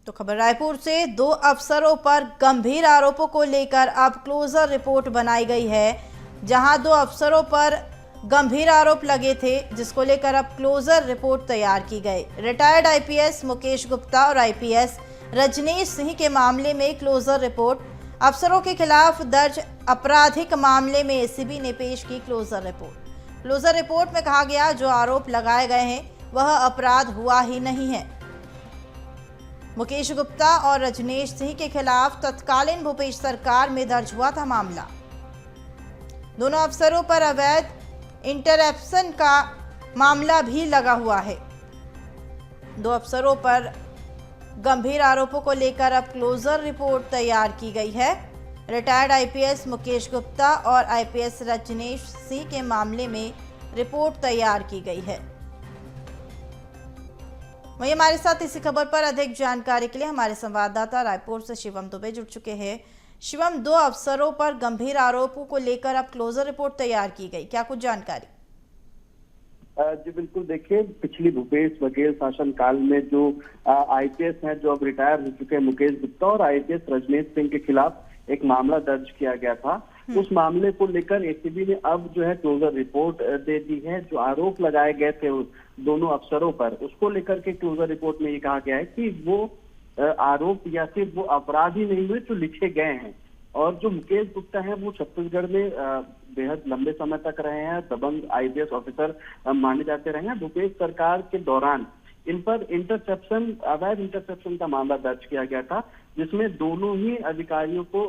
तो खबर रायपुर से, दो अफसरों पर गंभीर आरोपों को लेकर अब क्लोजर रिपोर्ट बनाई गई है। जहां दो अफसरों पर गंभीर आरोप लगे थे, जिसको लेकर अब क्लोजर रिपोर्ट तैयार की गई। रिटायर्ड आईपीएस मुकेश गुप्ता और आईपीएस रजनीश सिंह के मामले में क्लोजर रिपोर्ट। अफसरों के खिलाफ दर्ज आपराधिक मामले में एसीबी ने पेश की क्लोजर रिपोर्ट। क्लोजर रिपोर्ट में कहा गया, जो आरोप लगाए गए हैं वह अपराध हुआ ही नहीं है। मुकेश गुप्ता और रजनीश सिंह के खिलाफ तत्कालीन भूपेश सरकार में दर्ज हुआ था मामला। दोनों अफसरों पर अवैध इंटरप्शन का मामला भी लगा हुआ है। दो अफसरों पर गंभीर आरोपों को लेकर अब क्लोजर रिपोर्ट तैयार की गई है। रिटायर्ड आईपीएस मुकेश गुप्ता और आईपीएस रजनीश सिंह के मामले में रिपोर्ट तैयार की गई है। वहीं हमारे साथ इसी खबर पर अधिक जानकारी के लिए हमारे संवाददाता रायपुर से शिवम दुबे जुड़ चुके हैं। शिवम, दो अफसरों पर गंभीर आरोपों को लेकर अब क्लोजर रिपोर्ट तैयार की गई, क्या कुछ जानकारी? जी बिल्कुल, देखिए पिछली भूपेश बघेल शासन काल में जो आईपीएस हैं, जो अब रिटायर हो चुके हैं मुकेश गुप्ता और आईपीएस रजनीश सिंह के खिलाफ एक मामला दर्ज किया गया था। उस मामले को लेकर एसीबी ने अब जो है क्लोजर रिपोर्ट दे दी है। जो आरोप लगाए गए थे दोनों अफसरों पर, उसको लेकर के क्लोजर रिपोर्ट में ये कहा गया है कि वो आरोप या फिर वो अपराध ही नहीं हुए जो लिखे गए हैं। और जो मुकेश गुप्ता है वो छत्तीसगढ़ में बेहद लंबे समय तक रहे हैं, दबंग आईपीएस ऑफिसर माने जाते रहे हैं। भूपेश सरकार के दौरान इन पर अवैध इंटरसेप्शन का मामला दर्ज किया गया था, जिसमें दोनों ही अधिकारियों को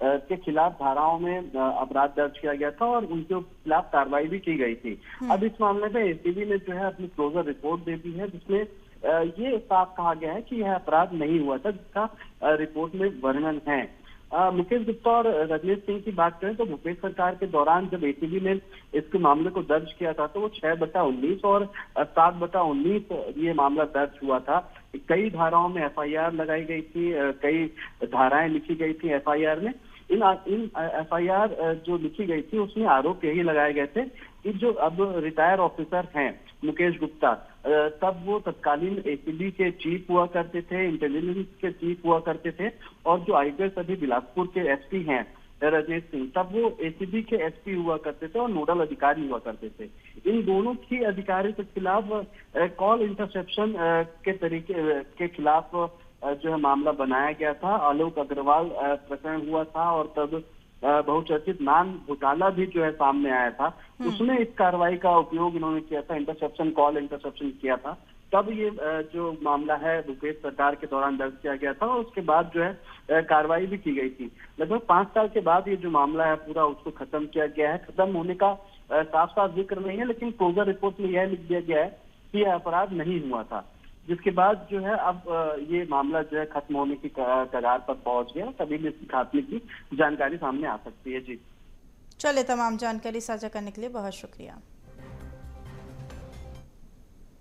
के खिलाफ धाराओं में अपराध दर्ज किया गया था और उनके खिलाफ कार्रवाई भी की गई थी। अब इस मामले में एसीबी ने जो है अपनी क्लोजर रिपोर्ट दे दी है, जिसमें ये साफ कहा गया है कि यह अपराध नहीं हुआ था, जिसका रिपोर्ट में वर्णन है। मुकेश गुप्ता और रजनीश सिंह की बात करें तो भूपेश सरकार के दौरान जब एसीबी ने इसके मामले को दर्ज किया था तो वो 6/19 और 7/19 ये मामला दर्ज हुआ था। कई धाराओं में एफआईआर लगाई गई थी, कई धाराएं लिखी गई थी एफआईआर में। इन एफआईआर जो लिखी गई थी उसमें आरोप यही लगाए गए थे कि जो अब रिटायर ऑफिसर हैं मुकेश गुप्ता, तब वो तत्कालीन एसीबी के चीफ हुआ करते थे, इंटेलिजेंस के चीफ हुआ करते थे, और जो आईपीएस अभी बिलासपुर के एसपी हैं रजनीश सिंह, तब वो एसीबी के एसपी हुआ करते थे और नोडल अधिकारी हुआ करते थे। इन दोनों ही अधिकारी के खिलाफ कॉल इंटरसेप्शन के तरीके के खिलाफ जो है मामला बनाया गया था। आलोक अग्रवाल प्रकरण हुआ था और तब बहुचर्चित नान घोटाला भी जो है सामने आया था। उसमें इस कार्रवाई का उपयोग इन्होंने किया था, इंटरसेप्शन, कॉल इंटरसेप्शन किया था। तब ये जो मामला है भूपेश सरकार के दौरान दर्ज किया गया था और उसके बाद जो है कार्रवाई भी की गई थी। लगभग 5 साल के बाद ये जो मामला है पूरा उसको खत्म किया गया है। खत्म होने का साफ साफ जिक्र नहीं है, लेकिन क्लोजर रिपोर्ट में यह लिख दिया गया है कि यह अपराध नहीं हुआ था, जिसके बाद जो है अब ये मामला जो है खत्म होने की कगार पर पहुंच गया। कभी भी इसकी खात्मे की जानकारी सामने आ सकती है। जी चले, तमाम जानकारी साझा करने के लिए बहुत शुक्रिया।